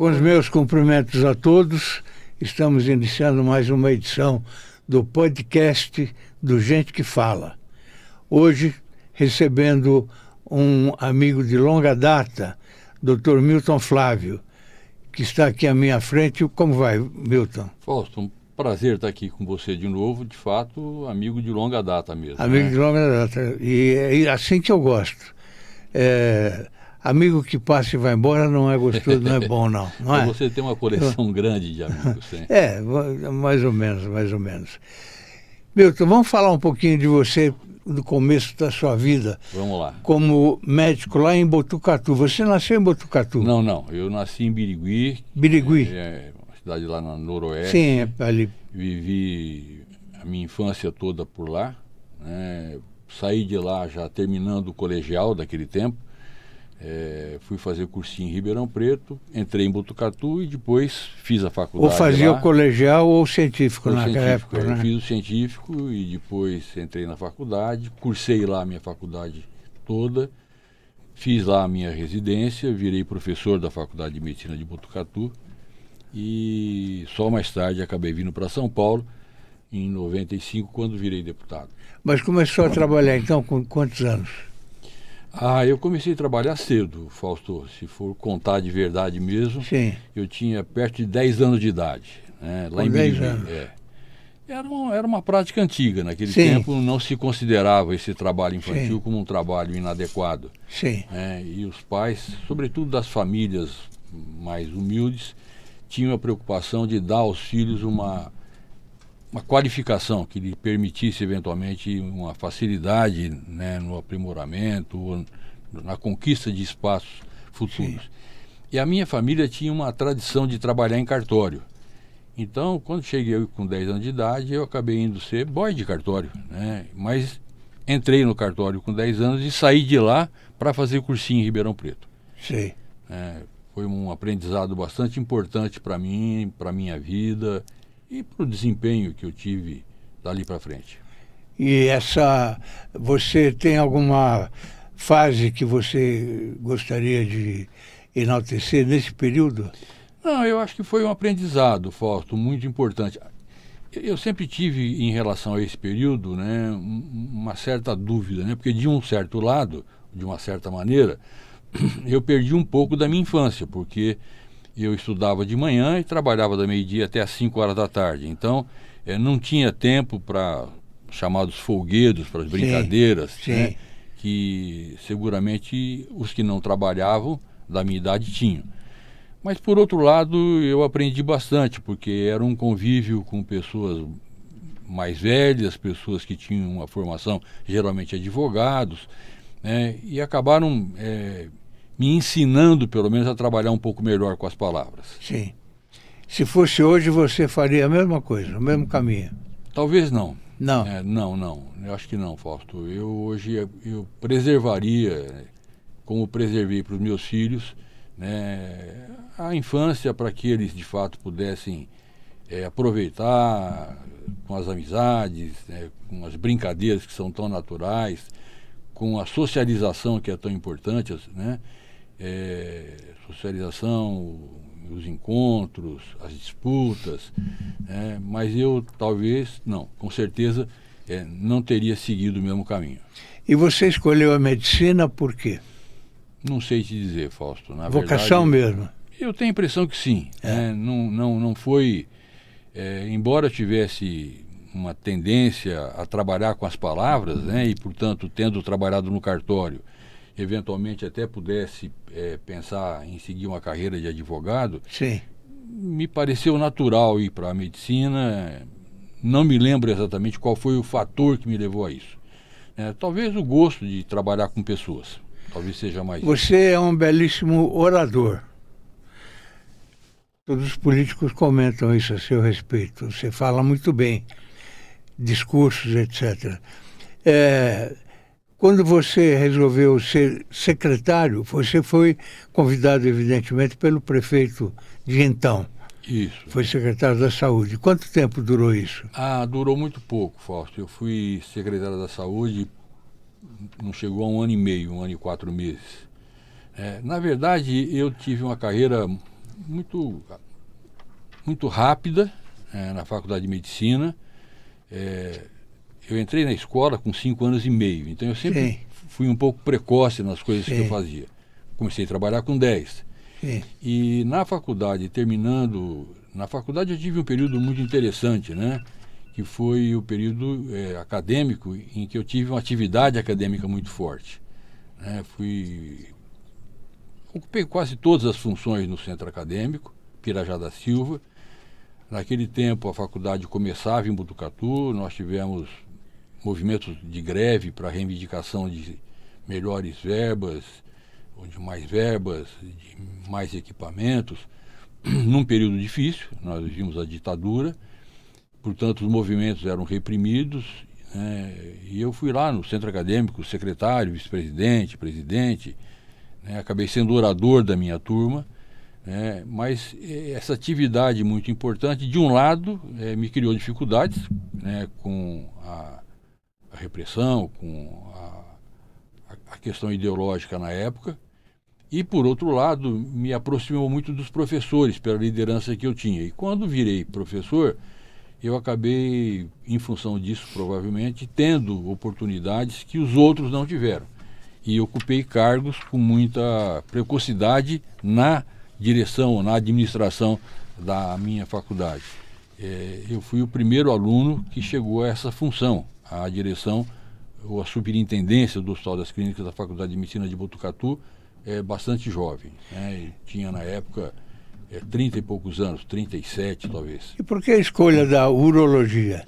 Com os meus cumprimentos a todos, estamos iniciando mais uma edição do podcast do Gente que Fala. Hoje, recebendo um amigo de longa data, Dr. Milton Flávio, que está aqui à minha frente. Como vai, Milton? Fausto, um prazer estar aqui com você de novo, de fato, amigo de longa data mesmo. Amigo de longa data, e é assim que eu gosto. Amigo que passa e vai embora não é gostoso, não é bom, não é? Você tem uma coleção grande de amigos, sim. Mais ou menos. Milton, vamos falar um pouquinho de você, do começo da sua vida. Vamos lá. Como médico lá em Botucatu. Você nasceu em Botucatu? Não, eu nasci em Birigui. Birigui? Uma cidade lá no noroeste. Sim, ali. Vivi a minha infância toda por lá, né? Saí de lá já terminando o colegial daquele tempo. Fui fazer cursinho em Ribeirão Preto, entrei em Botucatu e depois fiz a faculdade. Ou fazia lá. O colegial ou o científico naquela época, né? Eu fiz o científico e depois entrei na faculdade, cursei lá a minha faculdade toda, fiz lá a minha residência, virei professor da Faculdade de Medicina de Botucatu e só mais tarde acabei vindo para São Paulo, em 95, quando virei deputado. Mas começou a trabalhar então com quantos anos? Eu comecei a trabalhar cedo, Fausto. Se for contar de verdade mesmo, Sim. Eu tinha perto de 10 anos de idade. Né, lá com em 10 Birigui. anos. Era uma prática antiga. Naquele Sim. tempo não se considerava esse trabalho infantil Sim. como um trabalho inadequado. Sim. E os pais, sobretudo das famílias mais humildes, tinham a preocupação de dar aos filhos uma qualificação que lhe permitisse eventualmente uma facilidade, né, no aprimoramento, ou na conquista de espaços futuros. Sim. E a minha família tinha uma tradição de trabalhar em cartório. Então, quando cheguei com 10 anos de idade, eu acabei indo ser boy de cartório, né? Mas entrei no cartório com 10 anos e saí de lá para fazer cursinho em Ribeirão Preto. Sim. Foi um aprendizado bastante importante para mim, para a minha vida e para o desempenho que eu tive dali para frente. E você tem alguma fase que você gostaria de enaltecer nesse período? Não, eu acho que foi um aprendizado, Fausto, muito importante. Eu sempre tive, em relação a esse período, né, uma certa dúvida, né, porque de um certo lado, de uma certa maneira, eu perdi um pouco da minha infância, porque eu estudava de manhã e trabalhava da meio-dia até às 5 horas da tarde. Então, não tinha tempo para chamados folguedos, para as brincadeiras, sim. Né, que seguramente os que não trabalhavam da minha idade tinham. Mas, por outro lado, eu aprendi bastante, porque era um convívio com pessoas mais velhas, pessoas que tinham uma formação, geralmente advogados, né, e acabaram me ensinando, pelo menos, a trabalhar um pouco melhor com as palavras. Sim. Se fosse hoje, você faria a mesma coisa, o mesmo caminho? Talvez não. Não? Não. Eu acho que não, Fausto. Hoje eu preservaria, como preservei para os meus filhos, né, a infância, para que eles, de fato, pudessem aproveitar com as amizades, né, com as brincadeiras que são tão naturais, com a socialização que é tão importante, né? Socialização, os encontros, as disputas, mas eu talvez, não, com certeza não teria seguido o mesmo caminho. E você escolheu a medicina por quê? Não sei te dizer, Fausto. Na vocação verdade, mesmo? Eu tenho a impressão que sim. Não foi, embora eu tivesse uma tendência a trabalhar com as palavras, né, e, portanto, tendo trabalhado no cartório, eventualmente até pudesse pensar em seguir uma carreira de advogado, sim, me pareceu natural ir para a medicina. Não me lembro exatamente qual foi o fator que me levou a isso. Talvez o gosto de trabalhar com pessoas. Talvez seja mais... Você é um belíssimo orador. Todos os políticos comentam isso a seu respeito. Você fala muito bem, discursos, etc. Quando você resolveu ser secretário, você foi convidado, evidentemente, pelo prefeito de então. Isso. Foi secretário da Saúde. Quanto tempo durou isso? Durou muito pouco, Fausto. Eu fui secretário da Saúde, não chegou a 1 ano e meio, 1 ano e 4 meses. Na verdade, eu tive uma carreira muito rápida na Faculdade de Medicina. Eu entrei na escola com 5 anos e meio, então eu sempre fui um pouco precoce nas coisas que eu fazia. Comecei a trabalhar com 10. E na faculdade, na faculdade eu tive um período muito interessante, né? Que foi o período acadêmico em que eu tive uma atividade acadêmica muito forte. Ocupei quase todas as funções no centro acadêmico, Pirajá da Silva. Naquele tempo a faculdade começava em Botucatu, nós tivemos movimentos de greve para reivindicação de melhores verbas, ou de mais verbas, de mais equipamentos, num período difícil. Nós vimos a ditadura, portanto os movimentos eram reprimidos, e eu fui lá no centro acadêmico, secretário, vice-presidente, presidente, acabei sendo orador da minha turma, mas essa atividade muito importante, de um lado, me criou dificuldades, com a repressão, com a questão ideológica na época, e, por outro lado, me aproximou muito dos professores, pela liderança que eu tinha. E quando virei professor, eu acabei, em função disso, provavelmente, tendo oportunidades que os outros não tiveram. E ocupei cargos com muita precocidade na direção, na administração da minha faculdade. Eu fui o primeiro aluno que chegou a essa função, a direção ou a superintendência do Hospital das Clínicas da Faculdade de Medicina de Botucatu, bastante jovem. Tinha, na época, 30 e poucos anos, 37 talvez. E por que a escolha da urologia?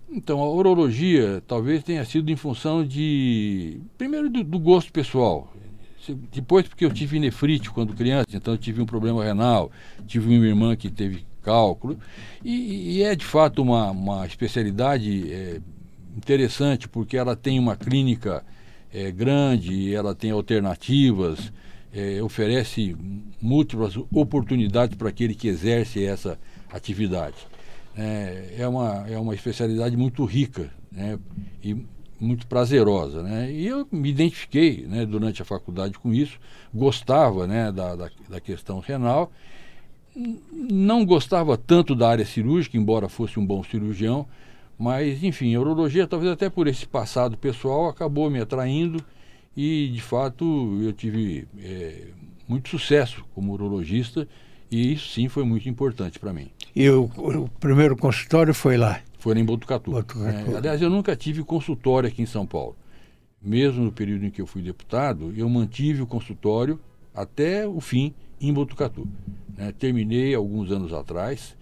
Então, a urologia talvez tenha sido em função primeiro do gosto pessoal. Depois, porque eu tive nefrite quando criança, então eu tive um problema renal, tive uma irmã que teve cálculo, e é de fato uma especialidade interessante, porque ela tem uma clínica grande, ela tem alternativas, oferece múltiplas oportunidades para aquele que exerce essa atividade. É uma especialidade muito rica, e muito prazerosa, E eu me identifiquei, durante a faculdade com isso, gostava, da questão renal, não gostava tanto da área cirúrgica, embora fosse um bom cirurgião, mas, enfim, a urologia, talvez até por esse passado pessoal, acabou me atraindo e, de fato, eu tive muito sucesso como urologista, e isso sim foi muito importante para mim. E o primeiro consultório foi lá? Foi em Botucatu. Aliás, eu nunca tive consultório aqui em São Paulo. Mesmo no período em que eu fui deputado, eu mantive o consultório até o fim em Botucatu. Terminei alguns anos atrás,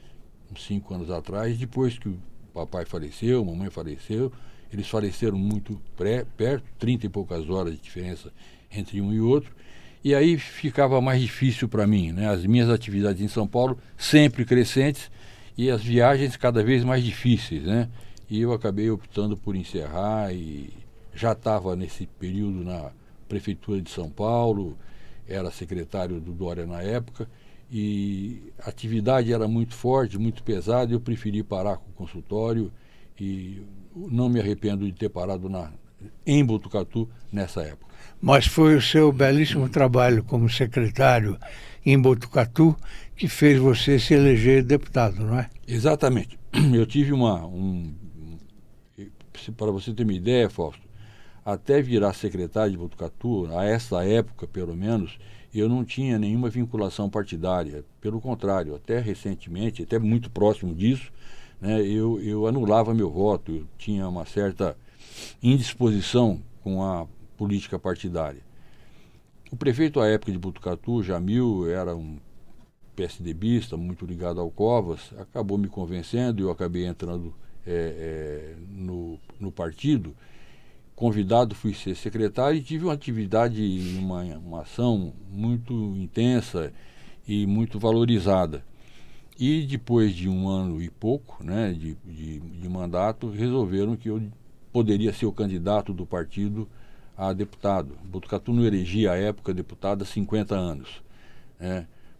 uns 5 anos atrás, depois que o papai faleceu, a mamãe faleceu. Eles faleceram muito perto, 30 e poucas horas de diferença entre um e outro. E aí ficava mais difícil para mim, As minhas atividades em São Paulo sempre crescentes e as viagens cada vez mais difíceis, E eu acabei optando por encerrar, e já estava nesse período na Prefeitura de São Paulo, era secretário do Dória na época, e a atividade era muito forte, muito pesada, e eu preferi parar com o consultório, e não me arrependo de ter parado em Botucatu nessa época. Mas foi o seu belíssimo trabalho como secretário em Botucatu que fez você se eleger deputado, não é? Exatamente. Eu tive para você ter uma ideia, Fausto, até virar secretário de Botucatu, a essa época pelo menos, eu não tinha nenhuma vinculação partidária. Pelo contrário, até recentemente, até muito próximo disso, eu anulava meu voto, eu tinha uma certa indisposição com a política partidária. O prefeito à época de Botucatu, Jamil, era um PSDBista, muito ligado ao Covas, acabou me convencendo, eu acabei entrando no partido. Convidado, fui ser secretário e tive uma atividade, uma ação muito intensa e muito valorizada. E depois de 1 ano e pouco, de mandato, resolveram que eu poderia ser o candidato do partido a deputado. Botucatu não elegia à época deputado há 50 anos.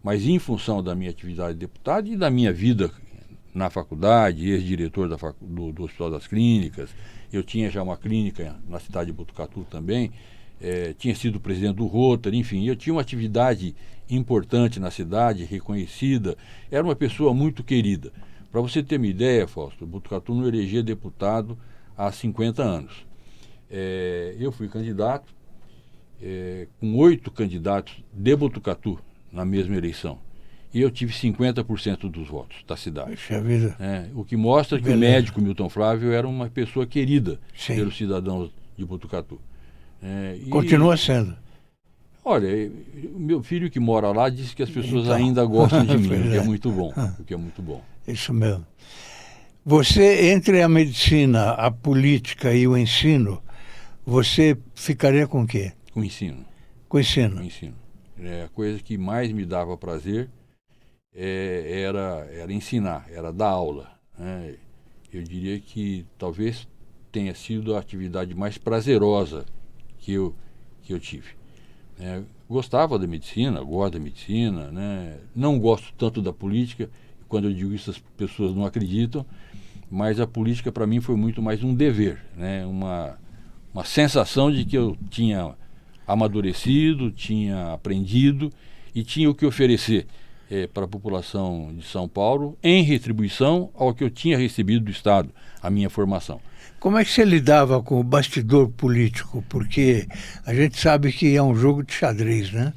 Mas em função da minha atividade de deputado e da minha vida na faculdade, ex-diretor do Hospital das Clínicas, eu tinha já uma clínica na cidade de Botucatu também, tinha sido presidente do Rotary, enfim, eu tinha uma atividade importante na cidade, reconhecida, era uma pessoa muito querida. Para você ter uma ideia, Fausto, Botucatu não elegia deputado há 50 anos. Eu fui candidato, com 8 candidatos de Botucatu na mesma eleição. E eu tive 50% dos votos da cidade. Puxa vida. O que mostra que o médico Milton Flávio era uma pessoa querida pelos cidadãos de Botucatu. Continua sendo. Olha, o meu filho que mora lá disse que as pessoas ainda gostam de mim, o que é muito bom. O que é muito bom. Isso mesmo. Você, entre a medicina, a política e o ensino, você ficaria com o quê? Com o ensino. Com o ensino. Com o ensino. A coisa que mais me dava prazer era ensinar, era dar aula. Eu diria que talvez tenha sido a atividade mais prazerosa que eu tive. Gostava da medicina, gosto da medicina, não gosto tanto da política. Quando eu digo isso, as pessoas não acreditam, mas a política para mim foi muito mais um dever, uma sensação de que eu tinha amadurecido, tinha aprendido e tinha o que oferecer para a população de São Paulo em retribuição ao que eu tinha recebido do Estado, a minha formação. Como é que você lidava com o bastidor político? Porque a gente sabe que é um jogo de xadrez, né?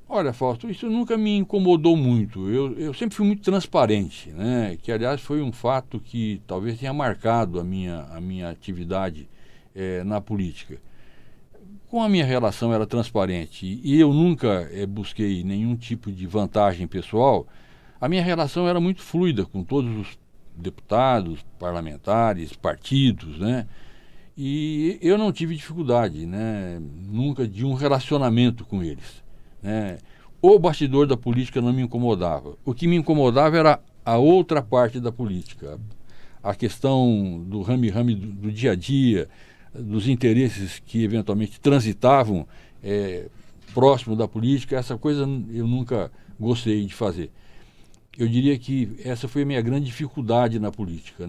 Olha, Fausto, isso nunca me incomodou muito. Eu sempre fui muito transparente, que aliás foi um fato que talvez tenha marcado a minha atividade na política. Como a minha relação era transparente e eu nunca busquei nenhum tipo de vantagem pessoal, a minha relação era muito fluida com todos os deputados, parlamentares, partidos, e eu não tive dificuldade, nunca de um relacionamento com eles. O bastidor da política não me incomodava. O que me incomodava era a outra parte da política, a questão do rame-rame do dia a dia, dos interesses que eventualmente transitavam próximo da política. Essa coisa eu nunca gostei de fazer. Eu diria que essa foi a minha grande dificuldade na política.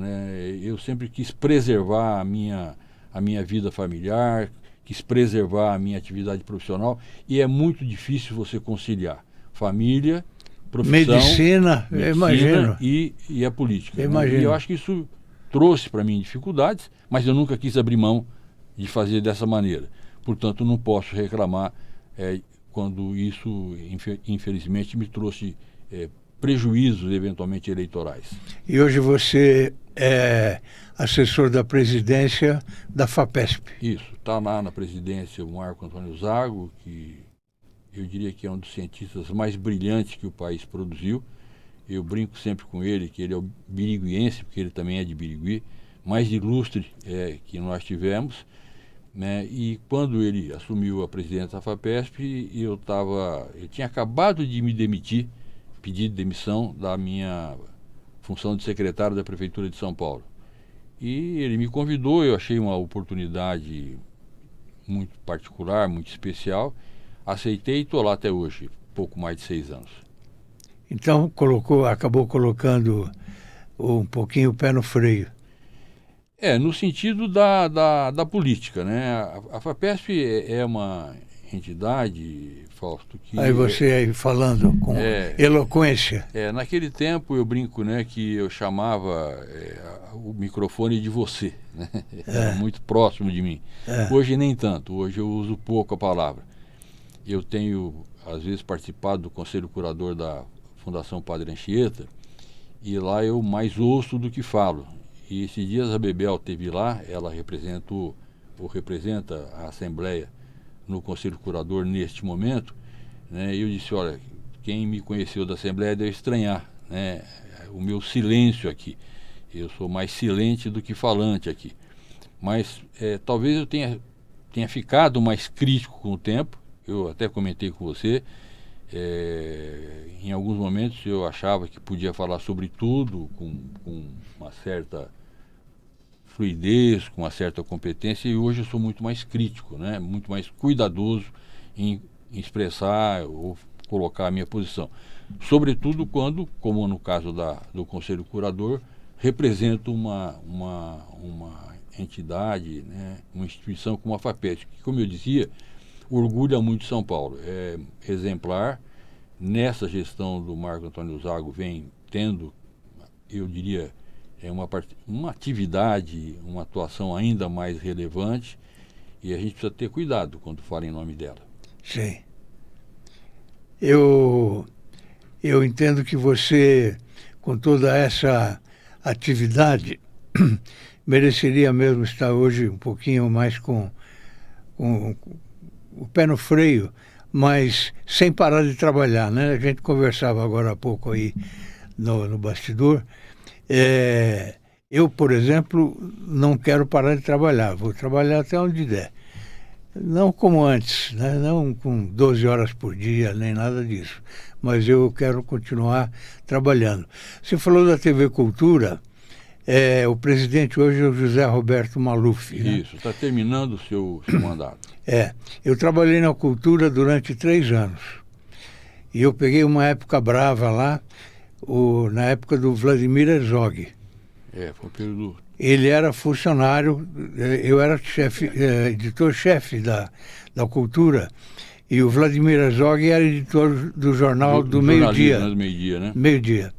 Eu sempre quis preservar a minha vida familiar, quis preservar a minha atividade profissional, e é muito difícil você conciliar família, profissão, medicina imagino. E a política. Imagino. E eu acho que isso trouxe para mim dificuldades, mas eu nunca quis abrir mão de fazer dessa maneira. Portanto, não posso reclamar quando isso, infelizmente, me trouxe prejuízos eventualmente eleitorais. E hoje você é assessor da presidência da FAPESP. Isso, está lá na presidência o Marco Antônio Zago, que eu diria que é um dos cientistas mais brilhantes que o país produziu. Eu brinco sempre com ele que ele é o biriguiense, porque ele também é de Birigui, mais ilustre que nós tivemos. E quando ele assumiu a presidência da FAPESP, eu tinha acabado de me demitir, pedi demissão da minha função de secretário da Prefeitura de São Paulo. E ele me convidou, eu achei uma oportunidade muito particular, muito especial, aceitei e estou lá até hoje, pouco mais de 6 anos. Então acabou colocando um pouquinho o pé no freio. No sentido da política, A FAPESP é uma entidade, Fausto, que... Aí você aí falando com eloquência. Naquele tempo eu brinco, que eu chamava o microfone de você, Era muito próximo de mim. Hoje nem tanto, hoje eu uso pouco a palavra. Eu tenho, às vezes, participado do Conselho Curador da Fundação Padre Anchieta, e lá eu mais ouço do que falo. E esses dias a Bebel esteve lá, ela representa a Assembleia no Conselho Curador neste momento, e eu disse, olha, quem me conheceu da Assembleia deve estranhar, o meu silêncio aqui. Eu sou mais silente do que falante aqui. Mas talvez eu tenha ficado mais crítico com o tempo. Eu até comentei com você, em alguns momentos eu achava que podia falar sobre tudo com uma certa fluidez, com uma certa competência, e hoje eu sou muito mais crítico, muito mais cuidadoso em expressar ou colocar a minha posição. Sobretudo quando, como no caso do Conselho Curador, represento uma entidade, né, uma instituição como a FAPESP, que, como eu dizia, orgulha muito São Paulo. É exemplar. Nessa gestão do Marco Antônio Zago vem tendo, eu diria, uma atividade, uma atuação ainda mais relevante, e a gente precisa ter cuidado quando fala em nome dela. Sim. Eu entendo que você, com toda essa atividade, mereceria mesmo estar hoje um pouquinho mais com o pé no freio, mas sem parar de trabalhar, né? A gente conversava agora há pouco aí no bastidor. Eu, por exemplo, não quero parar de trabalhar, vou trabalhar até onde der. Não como antes, né? Não com 12 horas por dia, nem nada disso, mas eu quero continuar trabalhando. Você falou da TV Cultura, o presidente hoje é o José Roberto Maluf. Isso, está terminando o seu mandato. Eu trabalhei na Cultura durante 3 anos, e eu peguei uma época brava lá, na época do Vladimir Herzog. Foi um período... Ele era funcionário, eu era editor-chefe da Cultura, e o Vladimir Herzog era editor do jornal do meio-dia. Do meio-dia, né? Meio-dia.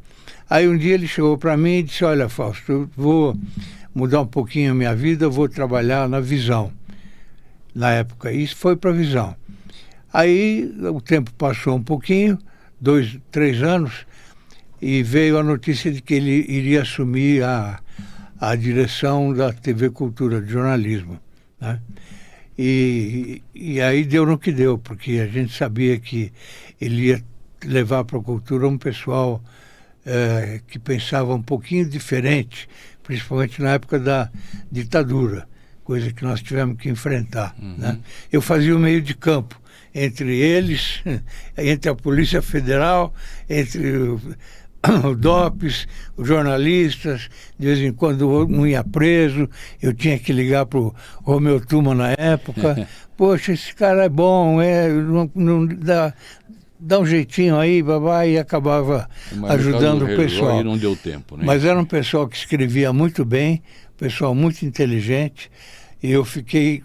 Aí um dia ele chegou para mim e disse, olha, Fausto, eu vou mudar um pouquinho a minha vida, eu vou trabalhar na Visão. Na época, isso foi para a Visão. Aí o tempo passou um pouquinho, 2, 3 anos, e veio a notícia de que ele iria assumir a direção da TV Cultura, de jornalismo, né? E aí deu no que deu, porque a gente sabia que ele ia levar para a Cultura um pessoal que pensava um pouquinho diferente, principalmente na época da ditadura, coisa que nós tivemos que enfrentar, né? Eu fazia o meio de campo entre eles, entre a Polícia Federal, entre o DOPS, os jornalistas. De vez em quando um ia preso, eu tinha que ligar para o Romeu Tuma na época. Poxa, esse cara é bom, não dá um jeitinho aí, babá, e acabava ajudando o pessoal. Não deu tempo, né? Mas era um pessoal que escrevia muito bem, pessoal muito inteligente, e eu fiquei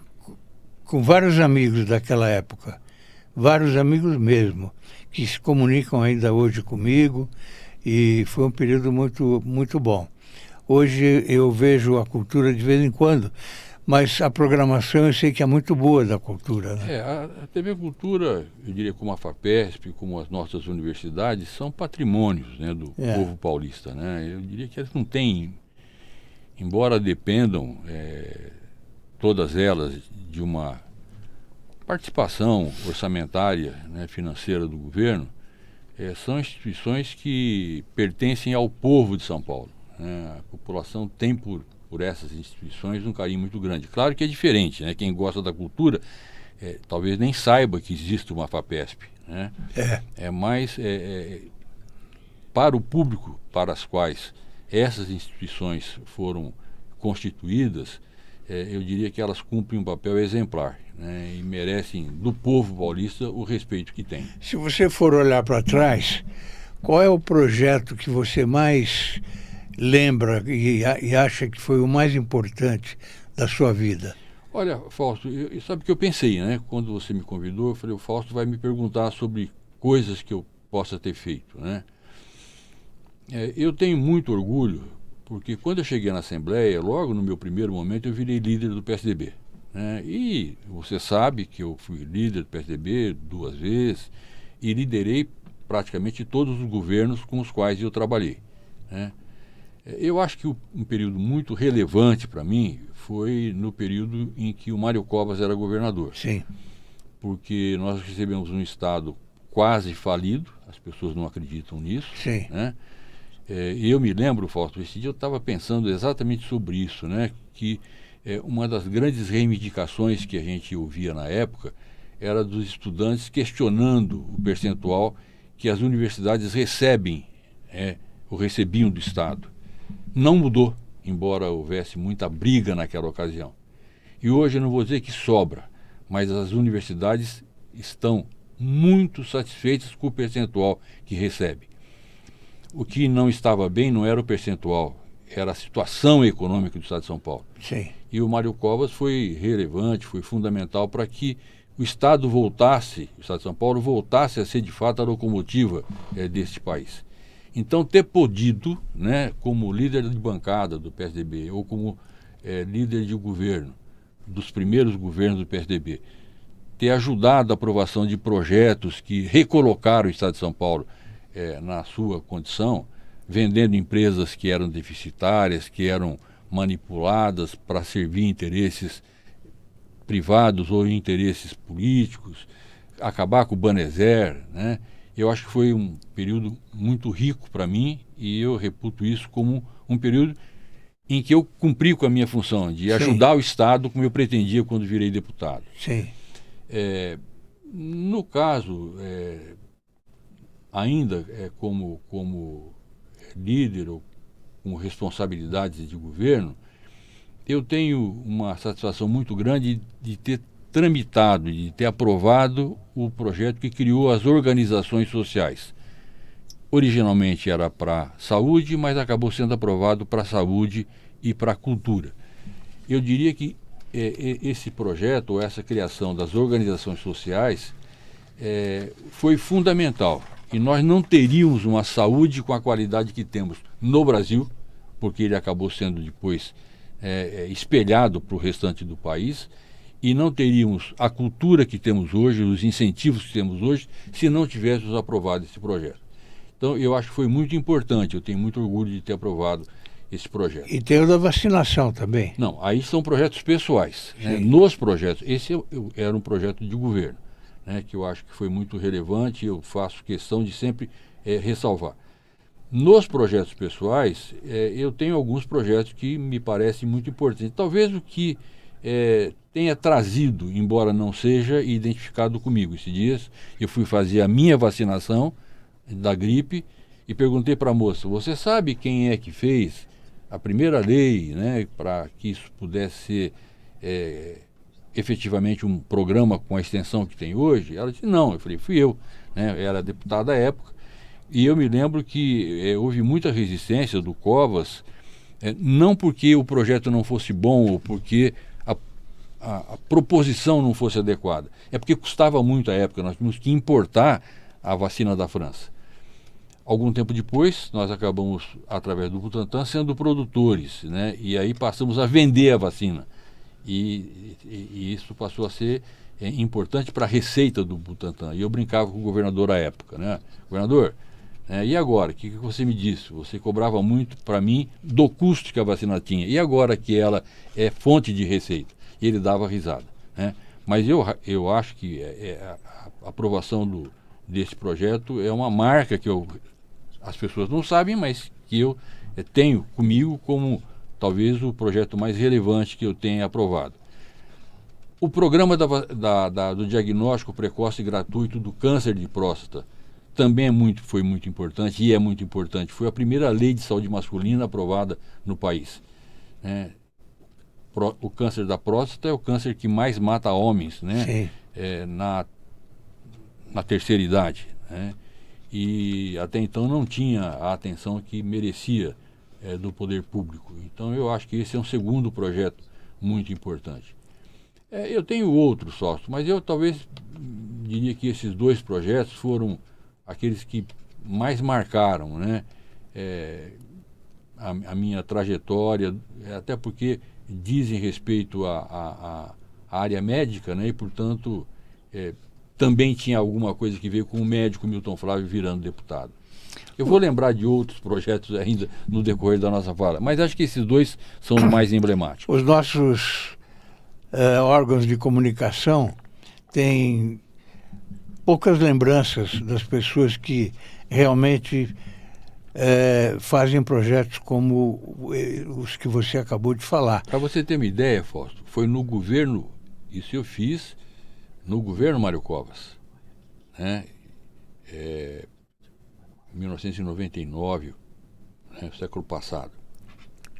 com vários amigos daquela época, vários amigos mesmo, que se comunicam ainda hoje comigo, e foi um período muito, muito bom. Hoje eu vejo a Cultura de vez em quando, mas a programação eu sei que é muito boa da Cultura, né? A TV Cultura, eu diria como a FAPESP, como as nossas universidades, são patrimônios, né, do povo paulista, né? Eu diria que elas não têm, embora dependam, todas elas, de uma participação orçamentária, né, financeira do governo, são instituições que pertencem ao povo de São Paulo, né? A população tem por essas instituições um carinho muito grande. Claro que é diferente, né? Quem gosta da cultura talvez nem saiba que existe uma FAPESP, né? Mais para o público para as quais essas instituições foram constituídas, eu diria que elas cumprem um papel exemplar, né? E merecem do povo paulista o respeito que tem. Se você for olhar para trás, qual é o projeto que você mais lembra e acha que foi o mais importante da sua vida? Olha, Fausto, sabe o que eu pensei, né? Quando você me convidou, eu falei, o Fausto vai me perguntar sobre coisas que eu possa ter feito, né? Eu tenho muito orgulho, porque quando eu cheguei na Assembleia, logo no meu primeiro momento, eu virei líder do PSDB, né? E você sabe que eu fui líder do PSDB 2 vezes e liderei praticamente todos os governos com os quais eu trabalhei, né? Eu acho que um período muito relevante para mim foi no período em que o Mário Covas era governador. Sim. Porque nós recebemos um estado quase falido, as pessoas não acreditam nisso. Sim. Né? E eu me lembro, Fausto, esse dia eu estava pensando exatamente sobre isso, né? Que uma das grandes reivindicações que a gente ouvia na época era dos estudantes questionando o percentual que as universidades recebem, ou recebiam do Estado. Não mudou, embora houvesse muita briga naquela ocasião. E hoje eu não vou dizer que sobra, mas as universidades estão muito satisfeitas com o percentual que recebem. O que não estava bem não era o percentual era a situação econômica do Estado de São Paulo. Sim. E o Mário Covas foi relevante, foi fundamental para que o Estado voltasse, o Estado de São Paulo voltasse a ser de fato a locomotiva deste país. Então, ter podido, né, como líder de bancada do PSDB, ou como líder de governo, dos primeiros governos do PSDB, ter ajudado a aprovação de projetos que recolocaram o Estado de São Paulo na sua condição, vendendo empresas que eram deficitárias, que eram manipuladas para servir interesses privados ou interesses políticos, acabar com o Banezer, né? Eu acho que foi um período muito rico para mim e eu reputo isso como um período em que eu cumpri com a minha função de ajudar o Estado como eu pretendia quando virei deputado. Sim. No caso, ainda como líder ou com responsabilidades de governo, eu tenho uma satisfação muito grande de ter tramitado, de ter aprovado o projeto que criou as organizações sociais. Originalmente era para saúde, mas acabou sendo aprovado para saúde e para cultura. Eu diria que esse projeto, ou essa criação das organizações sociais, foi fundamental. E nós não teríamos uma saúde com a qualidade que temos no Brasil, porque ele acabou sendo depois espelhado para o restante do país, e não teríamos a cultura que temos hoje, os incentivos que temos hoje, se não tivéssemos aprovado esse projeto. Então, eu acho que foi muito importante, eu tenho muito orgulho de ter aprovado esse projeto. E tem o da vacinação também. Não, aí são projetos pessoais. Né? Nos projetos, esse era um projeto de governo, né, que eu acho que foi muito relevante e eu faço questão de sempre ressalvar. Nos projetos pessoais, eu tenho alguns projetos que me parecem muito importantes. Talvez o que tenha trazido, embora não seja identificado comigo. Esses dias eu fui fazer a minha vacinação da gripe e perguntei para a moça, você sabe quem é que fez a primeira lei, né, para que isso pudesse ser efetivamente um programa com a extensão que tem hoje? Ela disse, não. Eu falei, fui eu. Né? Eu era deputado à época. E eu me lembro que houve muita resistência do Covas, não porque o projeto não fosse bom ou porque a proposição não fosse adequada. É porque custava muito à época, nós tínhamos que importar a vacina da França. Algum tempo depois, nós acabamos, através do Butantan, sendo produtores, né? E aí passamos a vender a vacina. E isso passou a ser importante para a receita do Butantan. E eu brincava com o governador à época, né? Governador, e agora? O que você me disse? Você cobrava muito para mim do custo que a vacina tinha. E agora que ela é fonte de receita? E ele dava risada, né? Mas eu acho que a aprovação desse projeto é uma marca que as pessoas não sabem, mas que eu tenho comigo como talvez o projeto mais relevante que eu tenha aprovado. O programa do diagnóstico precoce e gratuito do câncer de próstata também foi muito importante e é muito importante. Foi a primeira lei de saúde masculina aprovada no país. O câncer da próstata é o câncer que mais mata homens, né? Na terceira idade, né? E até então não tinha a atenção que merecia do poder público. Então eu acho que esse é um segundo projeto muito importante. Eu tenho outros sócios, mas eu talvez diria que esses dois projetos foram aqueles que mais marcaram, né, a minha trajetória, até porque dizem respeito à área médica, né, e portanto também tinha alguma coisa que ver com o médico Milton Flávio virando deputado. Eu vou lembrar de outros projetos ainda no decorrer da nossa fala, mas acho que esses dois são os mais emblemáticos. Os nossos órgãos de comunicação têm poucas lembranças das pessoas que realmente fazem projetos como os que você acabou de falar. Para você ter uma ideia, Fausto, foi no governo, isso eu fiz no governo Mário Covas, né? 1999, né, século passado.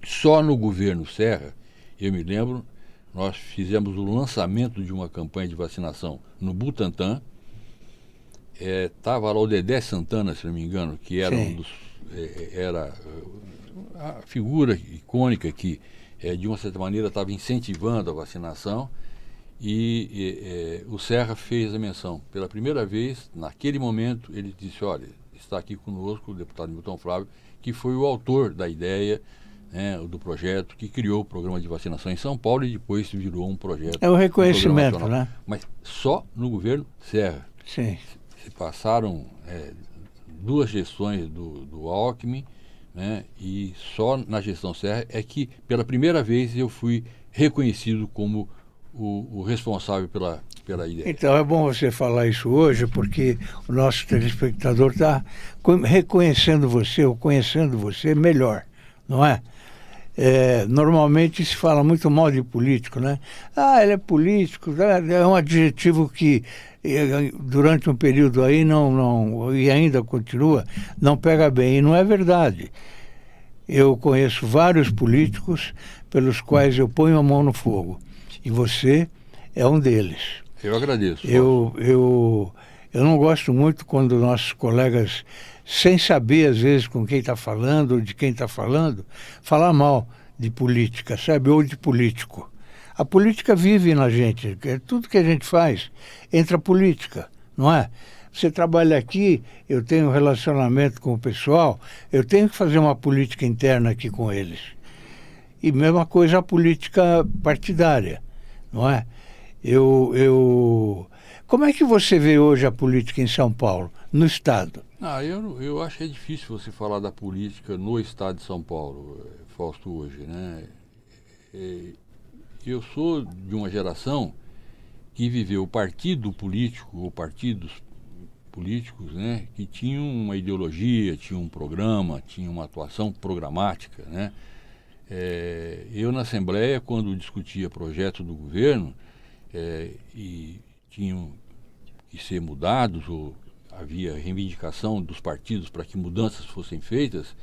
Só no governo Serra, eu me lembro, nós fizemos o lançamento de uma campanha de vacinação no Butantan. Estava lá o Dedé Santana, se não me engano, que era era a figura icônica que, de uma certa maneira, estava incentivando a vacinação, e o Serra fez a menção. Pela primeira vez, naquele momento, ele disse, olha, está aqui conosco o deputado Milton Flávio, que foi o autor da ideia, né, do projeto, que criou o programa de vacinação em São Paulo e depois virou um projeto. É o reconhecimento, né? Mas só no governo Serra. Sim. Se passaram 2 gestões do Alckmin, né, e só na gestão Serra é que, pela primeira vez, eu fui reconhecido como o responsável pela ideia. Então é bom você falar isso hoje, porque o nosso telespectador está reconhecendo você, ou conhecendo você melhor, não é? Normalmente se fala muito mal de político, né? Ah, ele é político, é um adjetivo que durante um período aí e ainda continua, não pega bem, e não é verdade. Eu conheço vários políticos pelos quais eu ponho a mão no fogo, e você é um deles. Eu agradeço. Eu não gosto muito quando nossos colegas, sem saber às vezes com quem está falando ou de quem está falando, falar mal de política, sabe? Ou de político. A política vive na gente, tudo que a gente faz entra política, não é? Você trabalha aqui, eu tenho um relacionamento com o pessoal, eu tenho que fazer uma política interna aqui com eles. E mesma coisa a política partidária, não é? Como é que você vê hoje a política em São Paulo, no Estado? Eu acho que é difícil você falar da política no Estado de São Paulo, Fausto, hoje, né? Eu sou de uma geração que viveu o partido político, ou partidos políticos, né, que tinham uma ideologia, tinham um programa, tinham uma atuação programática, né? Eu, na Assembleia, quando discutia projeto do governo, e tinham que ser mudados, ou havia reivindicação dos partidos para que mudanças fossem feitas,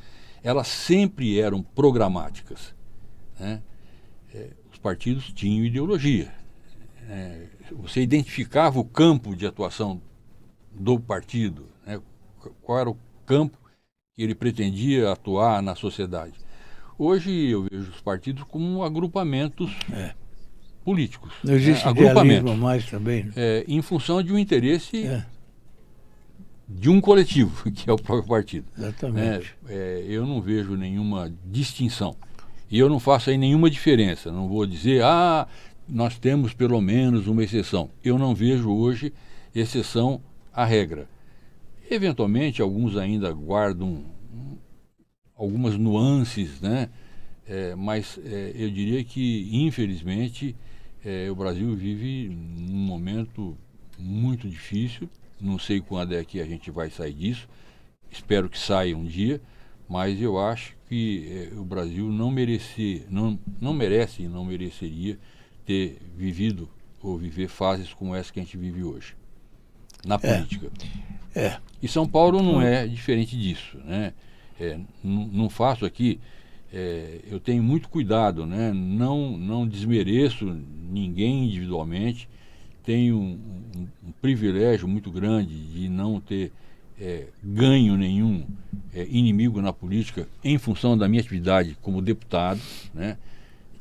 elas sempre eram programáticas, né? Os partidos tinham ideologia. Você identificava o campo de atuação do partido, né? Qual era o campo que ele pretendia atuar na sociedade. Hoje eu vejo os partidos como agrupamentos políticos. Não existe idealismo mais também. Em função de um interesse de um coletivo, que é o próprio partido. Exatamente. Eu não vejo nenhuma distinção. E eu não faço aí nenhuma diferença. Não vou dizer, nós temos pelo menos uma exceção. Eu não vejo hoje exceção à regra. Eventualmente, alguns ainda guardam algumas nuances, né? Mas eu diria que, infelizmente, o Brasil vive num momento muito difícil. Não sei quando é que a gente vai sair disso. Espero que saia um dia, mas eu acho que o Brasil não merece e não mereceria ter vivido ou viver fases como essa que a gente vive hoje, na política. E São Paulo não é diferente disso, né? Não faço aqui, eu tenho muito cuidado, né? Não desmereço ninguém individualmente, tenho um privilégio muito grande de não ter ganho nenhum inimigo na política em função da minha atividade como deputado, né?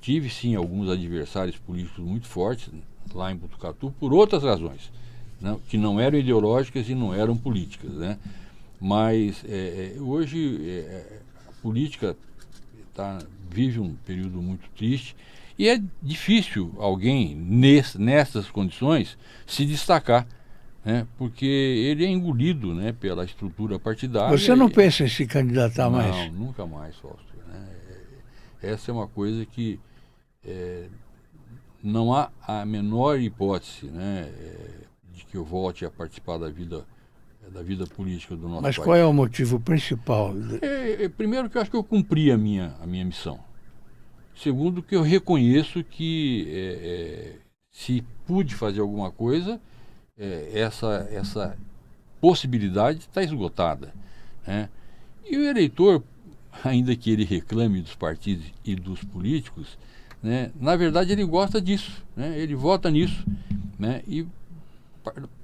Tive sim alguns adversários políticos muito fortes lá em Botucatu por outras razões, né? Que não eram ideológicas e não eram políticas, né? Mas hoje a política vive um período muito triste e é difícil alguém nessas condições se destacar, né? Porque ele é engolido, né, pela estrutura partidária. Você não pensa em se candidatar mais? Não, nunca mais, Fausto, né? Essa é uma coisa que não há a menor hipótese, né, de que eu volte a participar da vida política do nosso país. Mas qual é o motivo principal? Primeiro, que eu acho que eu cumpri a minha missão. Segundo, que eu reconheço que se pude fazer alguma coisa, essa possibilidade está esgotada, né? E o eleitor, ainda que ele reclame dos partidos e dos políticos, né, na verdade ele gosta disso, né? Ele vota nisso, né? E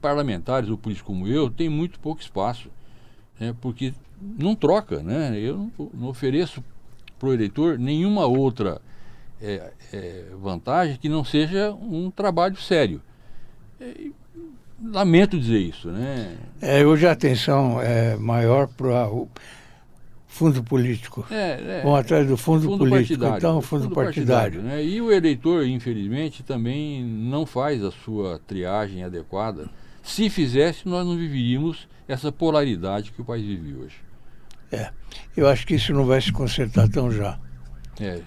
parlamentares ou políticos como eu tem muito pouco espaço, né? Porque não troca, né? Eu não ofereço para o eleitor nenhuma outra vantagem que não seja um trabalho sério. Lamento dizer isso, né? Hoje a atenção é maior para o fundo político. Vão atrás do fundo político, então fundo partidário. Né? E o eleitor, infelizmente, também não faz a sua triagem adequada. Se fizesse, nós não viveríamos essa polaridade que o país vive hoje. Eu acho que isso não vai se consertar tão já.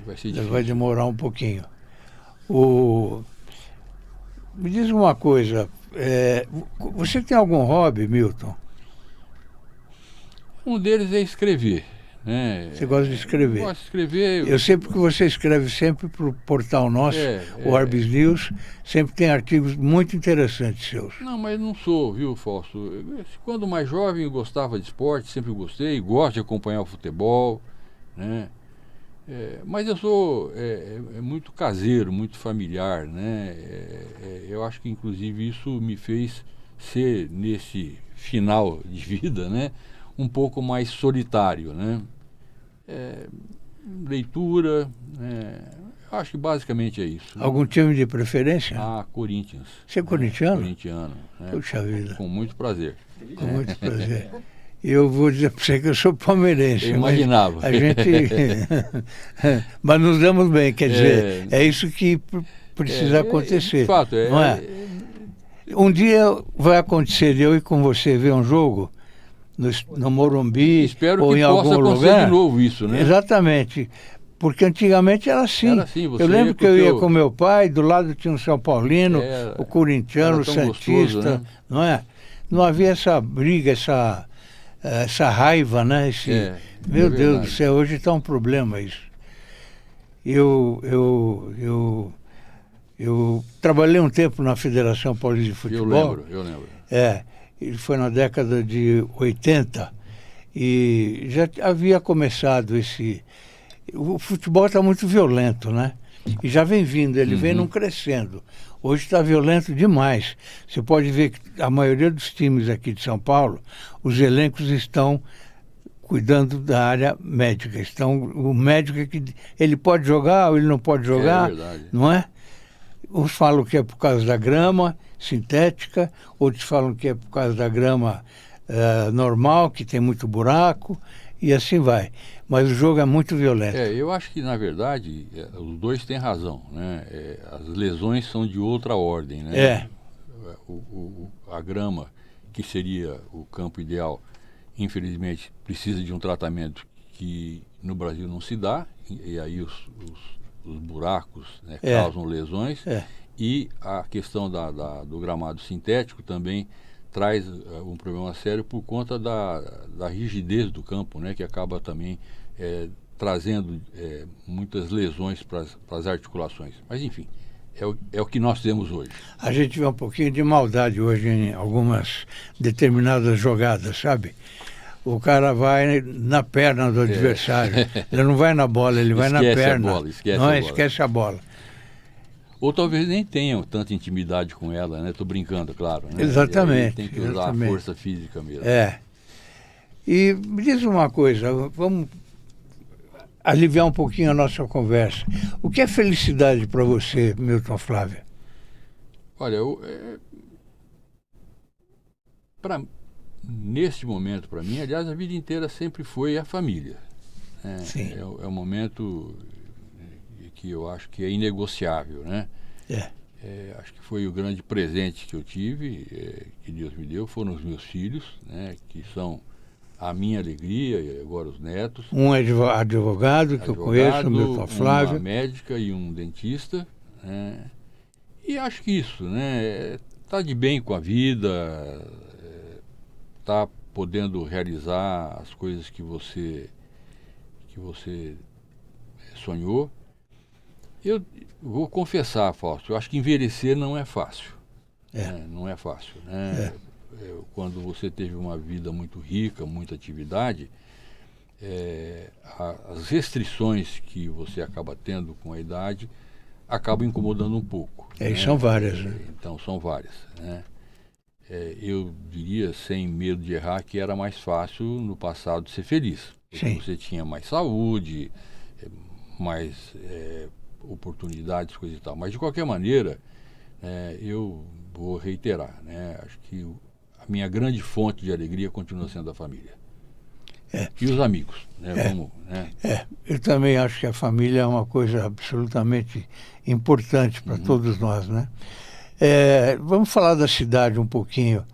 Vai ser difícil. Vai demorar um pouquinho. Me diz uma coisa, você tem algum hobby, Milton? Um deles é escrever. Né? Você gosta de escrever? Eu gosto de escrever. Eu sei porque você escreve sempre para o portal nosso, o Orbis News, sempre tem artigos muito interessantes seus. Não, mas não sou, viu, Fausto? Quando mais jovem eu gostava de esporte, sempre gostei, gosto de acompanhar o futebol, né? Mas eu sou muito caseiro, muito familiar, né? Eu acho que inclusive isso me fez ser, nesse final de vida, né, um pouco mais solitário, né? Leitura, eu acho que basicamente é isso. Algum time de preferência? Corinthians. Você é corintiano? Corintiano. Puxa vida. Com muito prazer. Com muito prazer. Eu vou dizer para você que eu sou palmeirense. Eu imaginava. Mas a gente... mas nos damos bem, quer dizer, é isso que precisa acontecer. De fato, não é? Um dia vai acontecer eu ir com você ver um jogo no Morumbi. Espero ou que em possa algum acontecer lugar. de novo isso, né? Exatamente. Porque antigamente era assim. Eu lembro que eu ia com meu pai, do lado tinha um São Paulino, o corintiano, o santista, gostoso, né? não é? Não havia essa briga, essa raiva, né? Meu Deus do céu, hoje está um problema isso. Eu trabalhei um tempo na Federação Paulista de Futebol. Eu lembro. Ele foi na década de 80 e já havia começado esse... O futebol está muito violento, né? E já vem vindo, ele vem não crescendo. Hoje está violento demais. Você pode ver que a maioria dos times aqui de São Paulo, os elencos estão cuidando da área médica. O médico é que ele pode jogar ou ele não pode jogar, verdade. Não é? Uns falam que é por causa da grama sintética, outros falam que é por causa da grama normal, que tem muito buraco, e assim vai. Mas o jogo é muito violento. Eu acho que, na verdade, os dois têm razão, né? As lesões são de outra ordem, né? A grama, que seria o campo ideal, infelizmente, precisa de um tratamento que no Brasil não se dá, e aí os buracos, né, causam lesões. E a questão do gramado sintético também traz um problema sério por conta da rigidez do campo, né, que acaba também trazendo muitas lesões para as articulações. Mas, enfim, é o que nós temos hoje. A gente vê um pouquinho de maldade hoje em algumas determinadas jogadas, sabe? O cara vai na perna do adversário. Ele não vai na bola, ele vai na perna. Esquece a bola. Ou talvez nem tenham tanta intimidade com ela, né? Estou brincando, claro. Né? Exatamente. Tem que usar a força física mesmo. E me diz uma coisa, vamos aliviar um pouquinho a nossa conversa. O que é felicidade para você, Milton Flávio? Olha, neste momento, para mim, aliás, a vida inteira sempre foi a família. Sim. É um momento que eu acho que é inegociável, né? Acho que foi o grande presente que eu tive, que Deus me deu, foram os meus filhos, né? Que são a minha alegria e agora os netos. Um advogado que eu conheço, o Milton Flávio. Uma médica e um dentista, né? E acho que isso, né? Tá de bem com a vida, tá podendo realizar as coisas que você sonhou. Eu vou confessar, Fausto, eu acho que envelhecer não é fácil. Né? Não é fácil, né? Quando você teve uma vida muito rica, muita atividade, as restrições que você acaba tendo com a idade acabam incomodando um pouco. E são várias, né? Então, são várias, né? Eu diria, sem medo de errar, que era mais fácil no passado ser feliz. Porque Sim. você tinha mais saúde, mais oportunidades, coisa e tal. Mas, de qualquer maneira, eu vou reiterar, né? Acho que a minha grande fonte de alegria continua sendo a família. E os amigos, né? Eu também acho que a família é uma coisa absolutamente importante para todos nós, né? Vamos falar da cidade um pouquinho.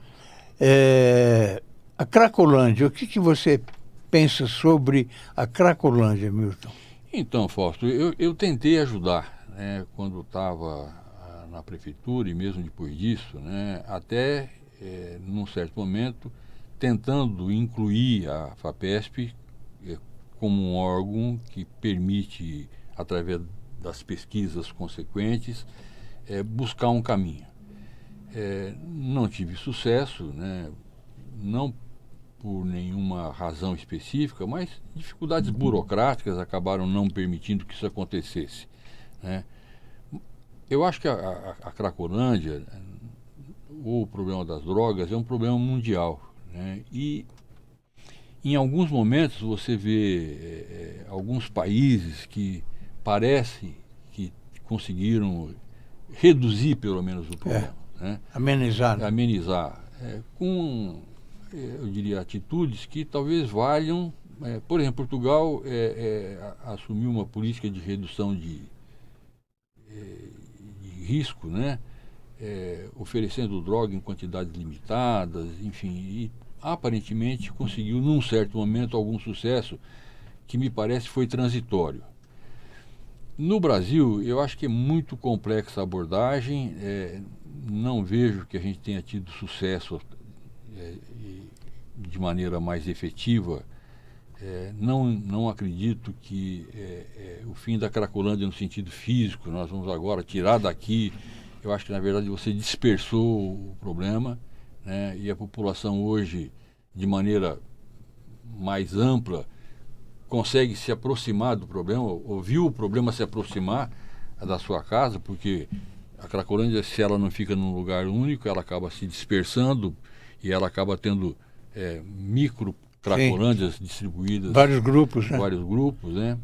A Cracolândia, o que você pensa sobre a Cracolândia, Milton? Então, Fausto, eu tentei ajudar, né, quando estava na prefeitura e mesmo depois disso, né, até num certo momento, tentando incluir a FAPESP como um órgão que permite, através das pesquisas consequentes, buscar um caminho. Não tive sucesso, né, não por nenhuma razão específica, mas dificuldades burocráticas acabaram não permitindo que isso acontecesse, né? Eu acho que a Cracolândia, o problema das drogas, é um problema mundial, né? E em alguns momentos você vê alguns países que parece que conseguiram reduzir pelo menos o problema, né? Amenizar. Amenizar. Com, eu diria, atitudes que talvez valham. Por exemplo, Portugal assumiu uma política de redução de risco, né? Oferecendo droga em quantidades limitadas, enfim, e aparentemente conseguiu, num certo momento, algum sucesso que me parece foi transitório. No Brasil, eu acho que é muito complexa a abordagem, não vejo que a gente tenha tido sucesso de maneira mais efetiva. Não acredito que o fim da Cracolândia no sentido físico, nós vamos agora tirar daqui. Eu acho que, na verdade, você dispersou o problema, né, e a população hoje, de maneira mais ampla, consegue se aproximar do problema, ouviu o problema se aproximar da sua casa, porque a Cracolândia, se ela não fica num lugar único, ela acaba se dispersando e ela acaba tendo micro Cracolândias distribuídas. Vários grupos, né? Vários grupos, né?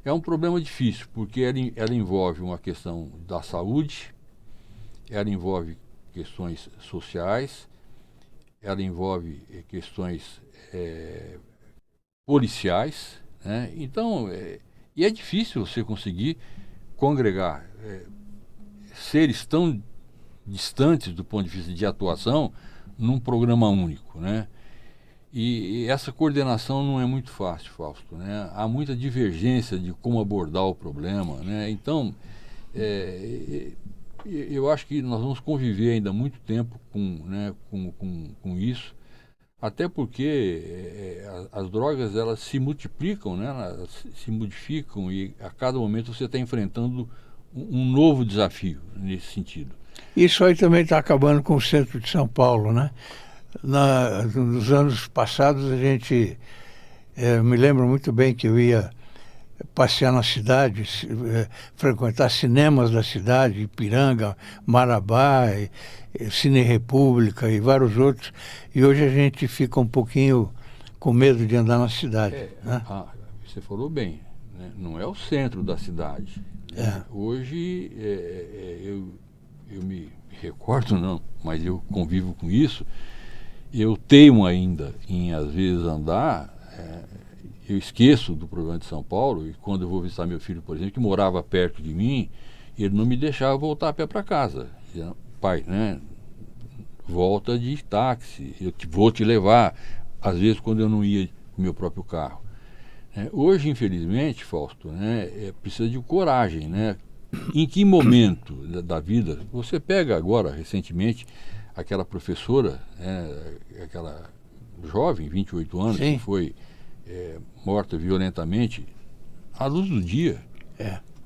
É um problema difícil, porque ela envolve uma questão da saúde, ela envolve questões sociais, ela envolve questões policiais, né? Então, e é difícil você conseguir congregar seres tão distantes do ponto de vista de atuação num programa único, né? E essa coordenação não é muito fácil, Fausto, né? Há muita divergência de como abordar o problema, né? Então, eu acho que nós vamos conviver ainda muito tempo com isso, até porque as drogas, elas se multiplicam, né? Elas se modificam e a cada momento você está enfrentando um novo desafio nesse sentido. Isso aí também está acabando com o centro de São Paulo, né? Nos anos passados me lembro muito bem que eu ia passear na cidade, frequentar cinemas da cidade, Ipiranga, Marabá, Cine República e vários outros, e hoje a gente fica um pouquinho com medo de andar na cidade. Né? Você falou bem, né? Não é o centro da cidade. Né? Hoje, eu me recordo, não, mas eu convivo com isso. Eu teimo ainda em, às vezes, andar, eu esqueço do problema de São Paulo, e quando eu vou visitar meu filho, por exemplo, que morava perto de mim, ele não me deixava voltar a pé para casa. Dizia, pai, né, volta de táxi, eu vou te levar, às vezes quando eu não ia com o meu próprio carro. Hoje, infelizmente, Fausto, né, precisa de coragem, né? Em que momento da vida, você pega agora, recentemente, aquela professora, aquela jovem, 28 anos, Sim. que foi morta violentamente, à luz do dia,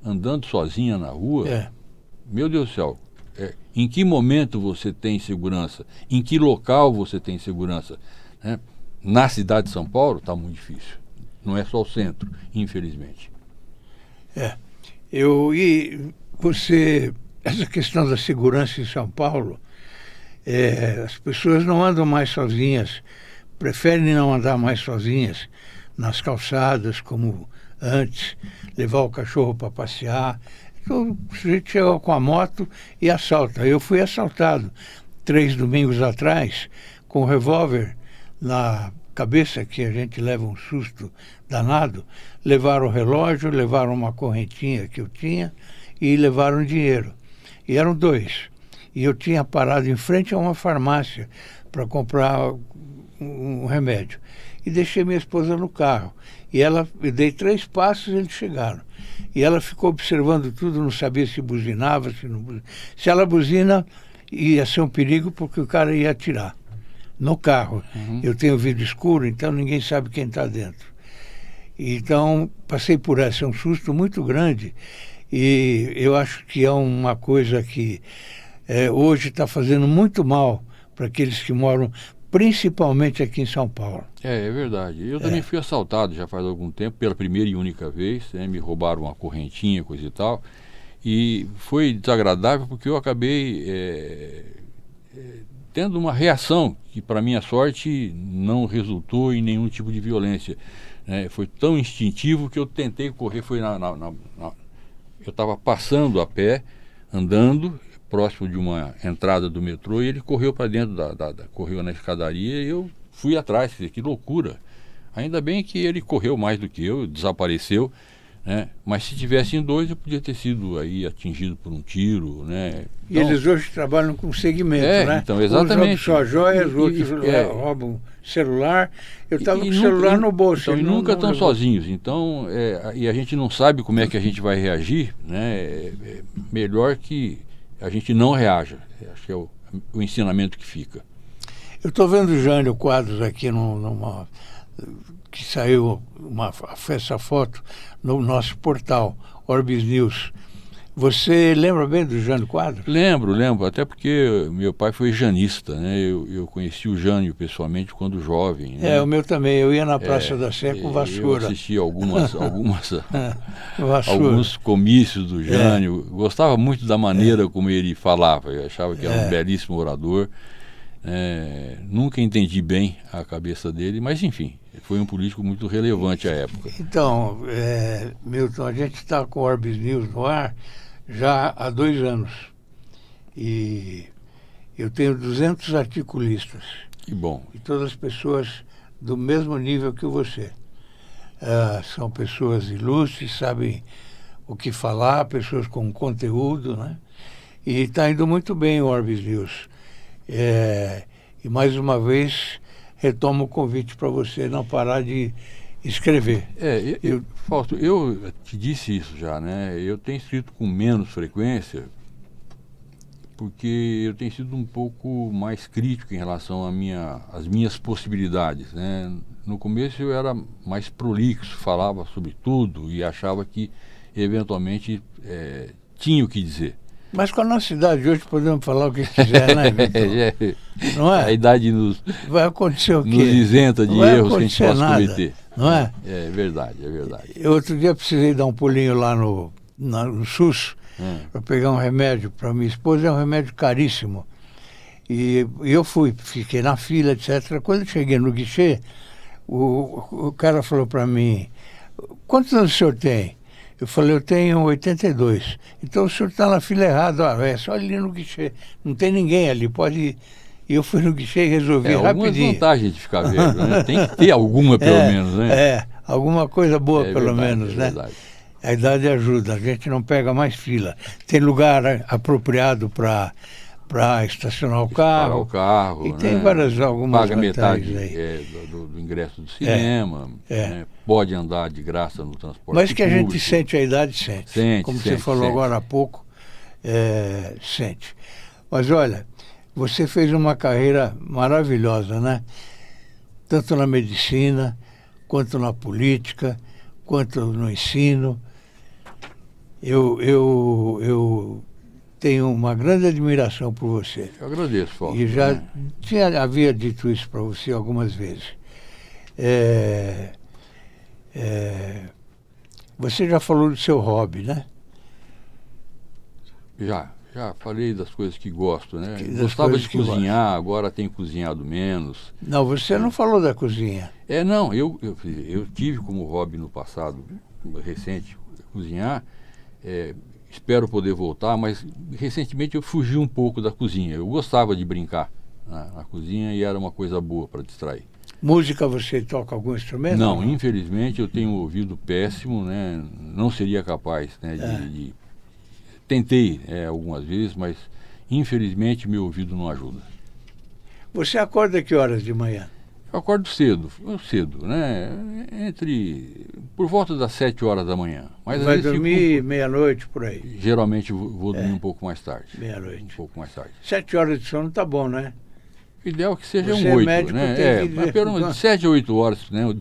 andando sozinha na rua. Meu Deus do céu, em que momento você tem segurança? Em que local você tem segurança? Né? Na cidade de São Paulo está muito difícil. Não é só o centro, infelizmente. Essa questão da segurança em São Paulo, as pessoas não andam mais sozinhas, preferem não andar mais sozinhas nas calçadas, como antes, levar o cachorro para passear. Então, o sujeito chega com a moto e assalta. Eu fui assaltado 3 domingos atrás com um revólver na cabeça, que a gente leva um susto danado. Levaram o relógio, levaram uma correntinha que eu tinha e levaram dinheiro. E eram 2. E eu tinha parado em frente a uma farmácia para comprar um remédio. E deixei minha esposa no carro. E eu dei 3 passos e eles chegaram. E ela ficou observando tudo, não sabia se buzinava, se não buzinava. Se ela buzina, ia ser um perigo, porque o cara ia atirar no carro. Eu tenho vidro escuro, então ninguém sabe quem está dentro. Então, passei por essa, é um susto muito grande. E eu acho que é uma coisa que hoje está fazendo muito mal para aqueles que moram, principalmente aqui em São Paulo. É verdade. Eu também fui assaltado já faz algum tempo, pela primeira e única vez, né? Me roubaram uma correntinha, coisa e tal. E foi desagradável porque eu acabei tendo uma reação que, para minha sorte, não resultou em nenhum tipo de violência. Foi tão instintivo que eu tentei correr, eu estava passando a pé, andando, próximo de uma entrada do metrô, e ele correu para dentro, correu na escadaria, e eu fui atrás. Que loucura! Ainda bem que ele correu mais do que eu, desapareceu, né? Mas se tivessem 2, eu podia ter sido aí atingido por um tiro, né? Então, e eles hoje trabalham com segmento, né? Então, exatamente. Uns roubam só joias, outros roubam celular. Eu estava com o celular no bolso. Então, e nunca estão sozinhos. Então, e a gente não sabe como é que a gente vai reagir, né? É melhor que a gente não reaja. Acho que é o ensinamento que fica. Eu estou vendo o Jânio Quadros aqui que saiu essa foto no nosso portal, Orbis News. Você lembra bem do Jânio Quadros? Lembro, até porque meu pai foi janista, né? Eu conheci o Jânio pessoalmente quando jovem, né? O meu também, eu ia na Praça da Sé com vassoura. Eu assisti alguns comícios do Jânio, gostava muito da maneira como ele falava, eu achava que era um belíssimo orador. Nunca entendi bem a cabeça dele, mas enfim, foi um político muito relevante à época. Então, Milton, a gente está com o Orbis News no ar já há 2 anos. E eu tenho 200 articulistas. Que bom. E todas as pessoas do mesmo nível que você. São pessoas ilustres, sabem o que falar, pessoas com conteúdo, né? E está indo muito bem o Orbis News. E mais uma vez retomo o convite para você não parar de escrever. Fausto, eu te disse isso já, né? Eu tenho escrito com menos frequência porque eu tenho sido um pouco mais crítico em relação às minhas possibilidades, né? No começo eu era mais prolixo, falava sobre tudo e achava que eventualmente tinha o que dizer. Mas com a nossa idade hoje podemos falar o que quiser, né, Vitor? Não é? A idade vai acontecer o quê? Nos isenta de erros que a gente possa cometer. Não é? É verdade. Eu outro dia precisei dar um pulinho lá no SUS para pegar um remédio para minha esposa, é um remédio caríssimo. E eu fiquei na fila, etc. Quando eu cheguei no guichê, o cara falou para mim: quantos anos o senhor tem? Eu falei: eu tenho 82. Então o senhor está na fila errada, é só ali no guichê. Não tem ninguém ali, pode ir. E eu fui no guichê e resolvi rapidinho. Algumas vantagens de ficar velho, né? Tem que ter alguma, pelo menos, né? Alguma coisa boa, pelo menos, né? Verdade. A idade ajuda, a gente não pega mais fila. Tem lugar apropriado para estacionar o carro. E tem algumas paga metade aí. Do ingresso do cinema, né? Pode andar de graça no transporte público. Mas que a gente sente a idade, sente. Como você falou agora há pouco, sente. Mas olha, você fez uma carreira maravilhosa, né? Tanto na medicina, quanto na política, quanto no ensino. Eu tenho uma grande admiração por você. Eu agradeço, Fausto. E já havia dito isso para você algumas vezes. Você já falou do seu hobby, né? Já falei das coisas que gosto, né? Gostava de cozinhar, agora tenho cozinhado menos. Não, você não falou da cozinha. Não, eu tive como hobby no passado recente cozinhar, espero poder voltar, mas recentemente eu fugi um pouco da cozinha. Eu gostava de brincar na cozinha e era uma coisa boa para distrair. Música, você toca algum instrumento? Não, infelizmente eu tenho um ouvido péssimo, né? Não seria capaz, né, Tentei algumas vezes, mas infelizmente meu ouvido não ajuda. Você acorda que horas de manhã? Eu acordo cedo, né? Por volta das 7 horas da manhã. Mas vai dormir meia-noite, por aí? Geralmente vou dormir um pouco mais tarde. Meia-noite. Um pouco mais tarde. 7 horas de sono tá bom, né? O ideal é que seja Você 8, médico, né? tem que... Mas de 7 a 8 horas, né? O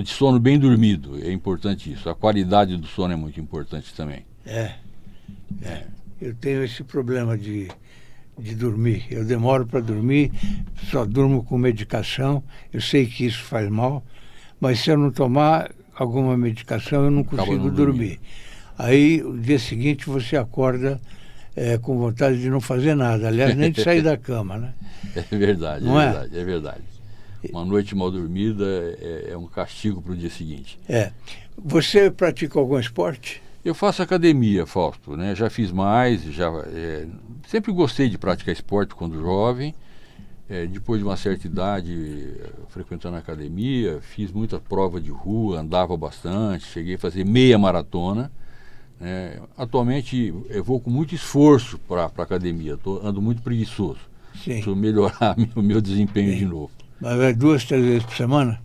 de sono bem dormido, é importante isso. A qualidade do sono é muito importante também. Eu tenho esse problema de dormir. Eu demoro para dormir, só durmo com medicação. Eu sei que isso faz mal, mas se eu não tomar alguma medicação, eu não consigo dormir. Aí, o dia seguinte, você acorda com vontade de não fazer nada. Aliás, nem de sair da cama, né? É verdade, não é verdade. Uma noite mal dormida é um castigo para o dia seguinte. Você pratica algum esporte? Eu faço academia, Fausto, né? Já fiz mais, sempre gostei de praticar esporte quando jovem. Depois de uma certa idade, frequentando a academia, fiz muita prova de rua, andava bastante, cheguei a fazer meia maratona. Atualmente eu vou com muito esforço para a academia, ando muito preguiçoso. Preciso melhorar o meu desempenho de novo. Mas vai 2, 3 vezes por semana?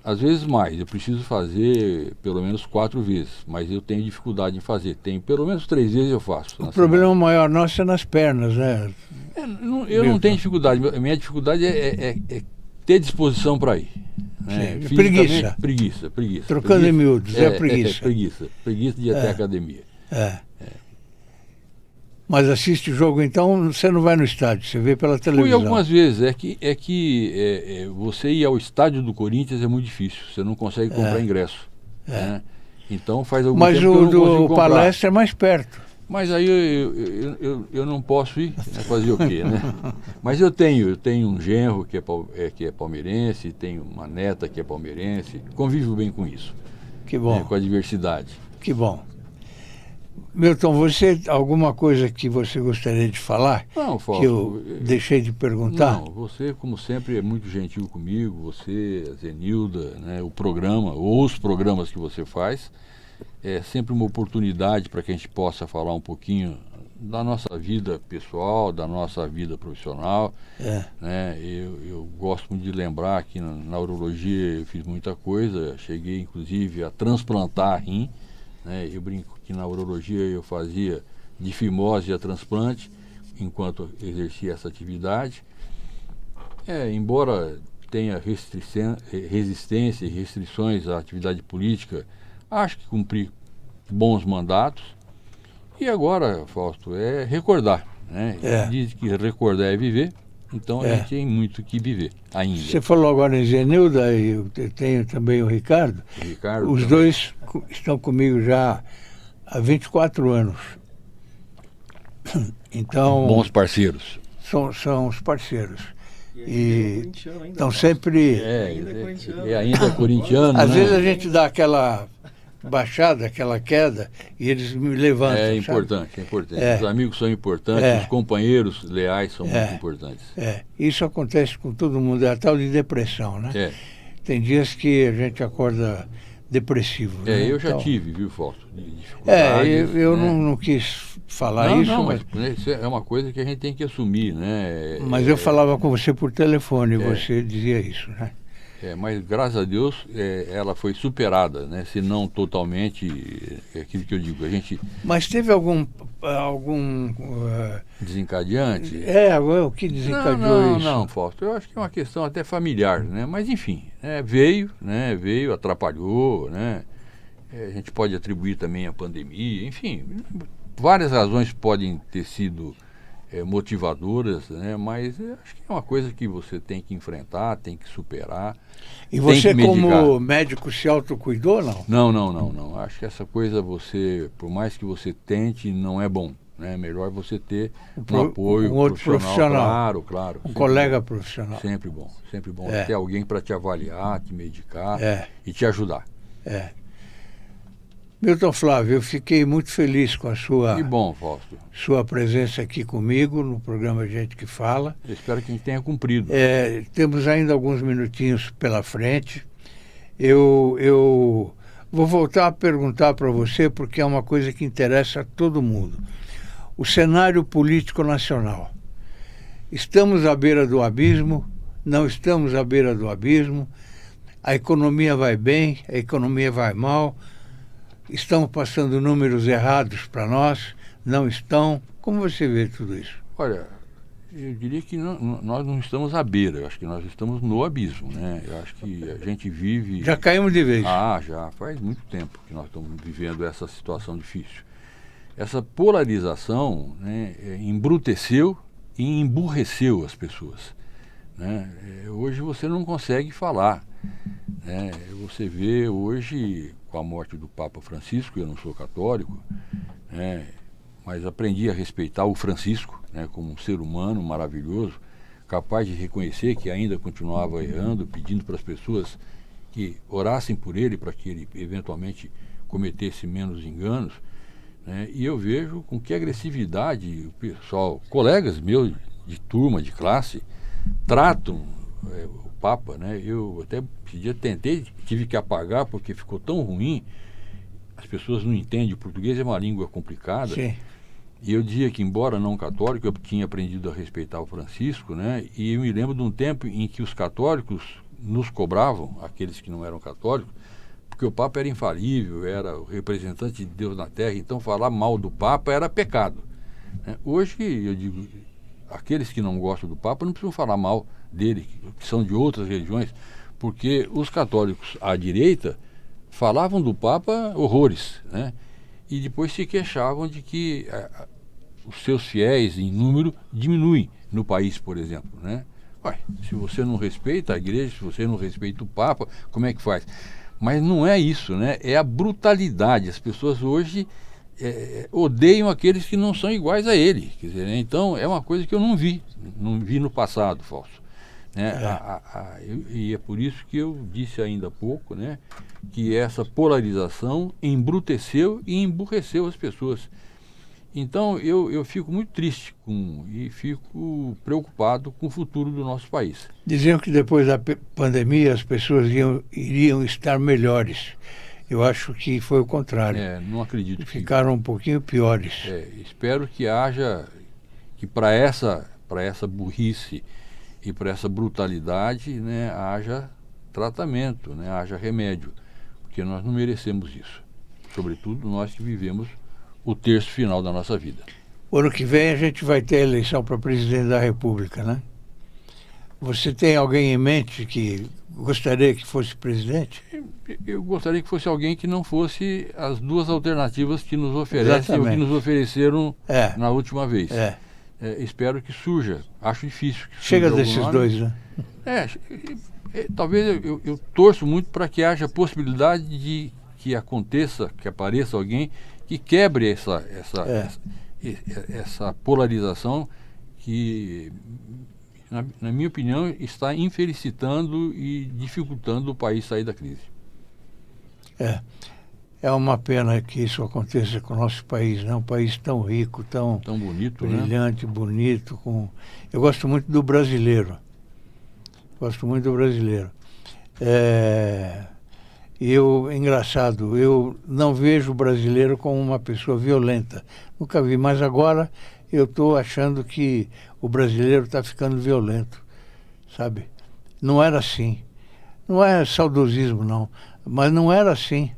Às vezes mais, eu preciso fazer pelo menos 4 vezes, mas eu tenho dificuldade em fazer. Pelo menos 3 vezes eu faço. O problema maior nosso é nas pernas, né? Eu não tenho dificuldade, a minha dificuldade é ter disposição para ir. Né? Preguiça. Trocando em miúdos, preguiça. Preguiça de ir até a academia. Mas assiste o jogo, então você não vai no estádio, você vê pela televisão. Fui algumas vezes, você ir ao estádio do Corinthians é muito difícil, você não consegue comprar ingresso. Né? Então faz algum tempo que eu não consigo comprar. Mas o Palestra é mais perto. Mas aí eu não posso ir, fazer o quê, né? Mas eu tenho um genro que é palmeirense, tenho uma neta que é palmeirense, convivo bem com isso. Que bom. Com a diversidade. Que bom. Milton, alguma coisa que você gostaria de falar? Não, Fausto, que eu deixei de perguntar? Não, você, como sempre, é muito gentil comigo, você, a Zenilda, né, o programa, ou os programas que você faz, é sempre uma oportunidade para que a gente possa falar um pouquinho da nossa vida pessoal, da nossa vida profissional. Né? Eu gosto muito de lembrar que na urologia eu fiz muita coisa, cheguei inclusive a transplantar rim. Né? Eu brinco que na urologia eu fazia de fimose a transplante enquanto exercia essa atividade. Embora tenha resistência e restrições à atividade política, acho que cumpri bons mandatos. E agora, Fausto, é recordar. Né? Diz que recordar é viver, então a gente tem muito que viver ainda. Você falou agora em Zenilda, e eu tenho também o Ricardo. Os dois estão comigo já há 24 anos. Então, bons parceiros. São os parceiros. E estão sempre... ainda é corintiano. Às vezes a gente dá aquela baixada, aquela queda, e eles me levantam. É importante. Os amigos são importantes, os companheiros leais são muito importantes. Isso acontece com todo mundo, é a tal de depressão, né? Tem dias que a gente acorda depressivo. Eu já tive, viu, Fausto? Eu não quis falar isso. Mas isso é uma coisa que a gente tem que assumir, né? Mas eu falava com você por telefone e você dizia isso, né? Mas graças a Deus ela foi superada, né? Se não totalmente, é aquilo que eu digo, a gente... Mas teve algum desencadeante? O que desencadeou isso? Não, Fausto, eu acho que é uma questão até familiar, né? Mas enfim, veio, atrapalhou, né? A gente pode atribuir também a pandemia, enfim, várias razões podem ter sido motivadoras, né? Mas acho que é uma coisa que você tem que enfrentar, tem que superar. E você, como médico, se autocuidou, não? Não. Acho que essa coisa, por mais que você tente, não é bom. Né? Melhor você ter um apoio, um outro profissional. Claro. Um colega profissional. Sempre bom ter alguém para te avaliar, te medicar e te ajudar. Milton Flávio, eu fiquei muito feliz com a Que bom, Fausto. sua presença aqui comigo no programa Gente que Fala. Eu espero que a gente tenha cumprido. Temos ainda alguns minutinhos pela frente. Eu vou voltar a perguntar para você, porque é uma coisa que interessa a todo mundo. O cenário político nacional. Estamos à beira do abismo? Não estamos à beira do abismo? A economia vai bem? A economia vai mal? Estão passando números errados para nós? Não estão? Como você vê tudo isso? Olha, eu diria que nós não estamos à beira, eu acho que nós estamos no abismo, né? Eu acho que a gente vive... Já caímos de vez. Já faz muito tempo que nós estamos vivendo essa situação difícil. Essa polarização, né, embruteceu e emburreceu as pessoas, né? Hoje você não consegue falar, né? Você vê hoje, com a morte do Papa Francisco, eu não sou católico, né, mas aprendi a respeitar o Francisco, né, como um ser humano maravilhoso, capaz de reconhecer que ainda continuava errando, pedindo para as pessoas que orassem por ele, para que ele eventualmente cometesse menos enganos, né? E eu vejo com que agressividade o pessoal, colegas meus de turma, de classe, tratam o Papa, né? Eu até tive que apagar porque ficou tão ruim, as pessoas não entendem, o português é uma língua complicada. Sim. E eu dizia que, embora não católico, eu tinha aprendido a respeitar o Francisco, né? E eu me lembro de um tempo em que os católicos nos cobravam, aqueles que não eram católicos, porque o Papa era infalível, era o representante de Deus na Terra, então falar mal do Papa era pecado, né? Hoje, eu digo, aqueles que não gostam do Papa não precisam falar mal dele, que são de outras religiões, porque os católicos à direita falavam do Papa horrores, né? E depois se queixavam de que os seus fiéis em número diminuem no país, por exemplo, né? Ué, se você não respeita a igreja, se você não respeita o Papa, como é que faz? Mas não é isso, né? É a brutalidade. As pessoas hoje odeiam aqueles que não são iguais a ele. Quer dizer, né? Então é uma coisa que eu não vi no passado, Fausto, né? E é por isso que eu disse ainda há pouco, né, que essa polarização embruteceu e emburreceu as pessoas. Então eu fico muito triste e fico preocupado com o futuro do nosso país. Diziam que depois da pandemia as pessoas iriam estar melhores. Eu acho que foi o contrário. Não acredito. Ficaram um pouquinho piores. Espero que para essa burrice e para essa brutalidade, né, haja tratamento, né, haja remédio, porque nós não merecemos isso. Sobretudo nós que vivemos o terço final da nossa vida. O ano que vem a gente vai ter a eleição para presidente da República, né? Você tem alguém em mente que gostaria que fosse presidente? Eu gostaria que fosse alguém que não fosse as duas alternativas que nos oferecem. Exatamente. Ou que nos ofereceram na última vez. Espero que surja. Acho difícil que surja. Chega desses dois, né? Talvez eu torço muito para que haja possibilidade de que apareça alguém que quebre essa polarização que, na minha opinião, está infelicitando e dificultando o país sair da crise. É uma pena que isso aconteça com o nosso país, né? Um país tão rico, tão bonito, brilhante, né? Bonito. Eu gosto muito do brasileiro. Engraçado, eu não vejo o brasileiro como uma pessoa violenta. Nunca vi, mas agora eu estou achando que o brasileiro está ficando violento, sabe? Não era assim. Não é saudosismo, não, mas não era assim.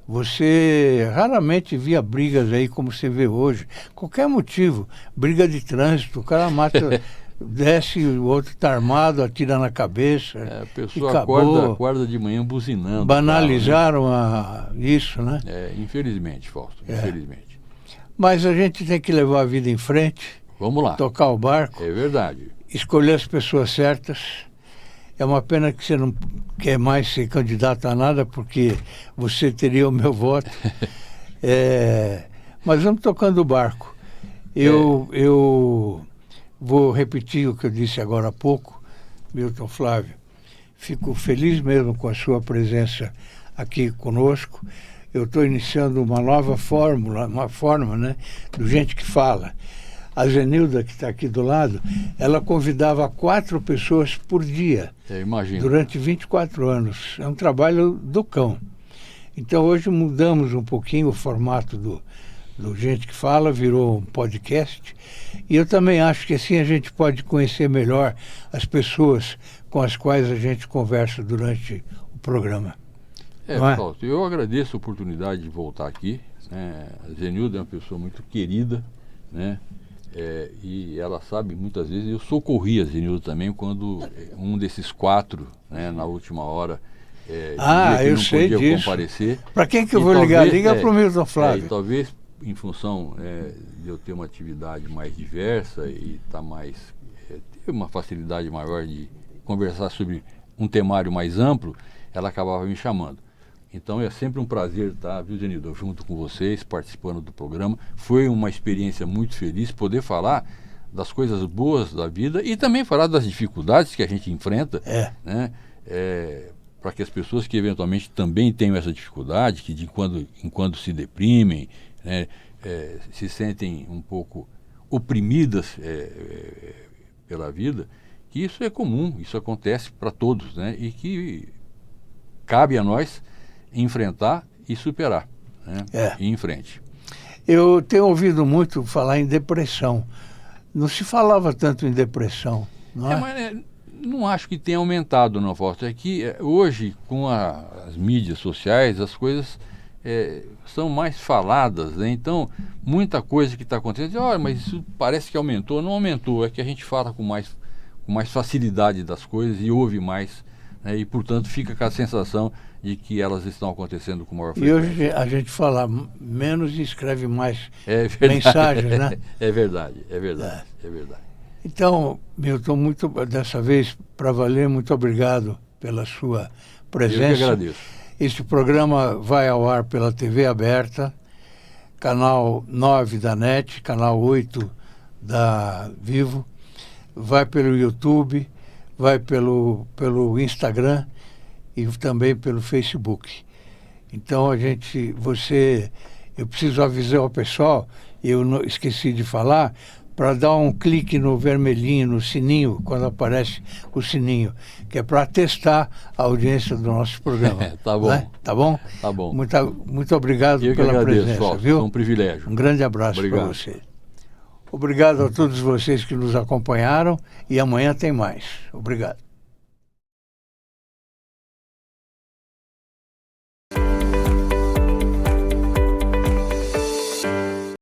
Você raramente via brigas aí como você vê hoje. Qualquer motivo, briga de trânsito, o cara mata... desce, o outro está armado, atira na cabeça. A pessoa acorda de manhã buzinando. Banalizaram isso, né? Infelizmente, Fausto, infelizmente. Mas a gente tem que levar a vida em frente. Vamos lá. Tocar o barco. É verdade. Escolher as pessoas certas. É uma pena que você não quer mais ser candidato a nada, porque você teria o meu voto. Mas vamos tocando o barco. Eu vou repetir o que eu disse agora há pouco, Milton Flávio. Fico feliz mesmo com a sua presença aqui conosco. Eu estou iniciando uma nova forma, né, do Gente que Fala. A Zenilda, que está aqui do lado, ela convidava 4 pessoas por dia, durante 24 anos. É um trabalho do cão. Então hoje mudamos um pouquinho o formato do Gente que Fala, virou um podcast. E eu também acho que assim a gente pode conhecer melhor as pessoas com as quais a gente conversa durante o programa. Fausto, eu agradeço a oportunidade de voltar aqui. A Zenilda é uma pessoa muito querida, né? E ela sabe, muitas vezes, eu socorri a Zenilda também quando um desses 4, né, na última hora, eu não sei podia disso. comparecer. Para quem que eu vou ligar? Liga para o Milton Flávio. E talvez, em função de eu ter uma atividade mais diversa e ter uma facilidade maior de conversar sobre um temário mais amplo, ela acabava me chamando. Então é sempre um prazer estar, viu, Zenilda, junto com vocês, participando do programa. Foi uma experiência muito feliz poder falar das coisas boas da vida e também falar das dificuldades que a gente enfrenta, né? Para que as pessoas que eventualmente também tenham essa dificuldade, que de quando em quando se deprimem, né, se sentem um pouco oprimidas pela vida, que isso é comum, isso acontece para todos, né? E que cabe a nós enfrentar e superar, né? E ir em frente. Eu tenho ouvido muito falar em depressão. Não se falava tanto em depressão, não é? Mas não acho que tenha aumentado, não, Fausto. É que hoje, com as mídias sociais, as coisas são mais faladas, né? Então, muita coisa que está acontecendo, olha, mas isso parece que aumentou. Não aumentou, é que a gente fala com mais facilidade das coisas e ouve mais, né? E, portanto, fica com a sensação de que elas estão acontecendo com maior frequência. E hoje a gente fala menos e escreve mais mensagens, né? É verdade. Então, Milton, dessa vez, para valer, muito obrigado pela sua presença. Eu que agradeço. Este programa vai ao ar pela TV aberta, canal 9 da NET, canal 8 da Vivo, vai pelo YouTube, vai pelo Instagram e também pelo Facebook. Então eu preciso avisar o pessoal, eu esqueci de falar, para dar um clique no vermelhinho, no sininho, quando aparece o sininho, que é para testar a audiência do nosso programa. Tá bom. Né? Tá bom? Tá bom. Muito obrigado pela presença, Fausto, viu? Foi um privilégio. Um grande abraço para você. Obrigado a todos vocês que nos acompanharam e amanhã tem mais. Obrigado.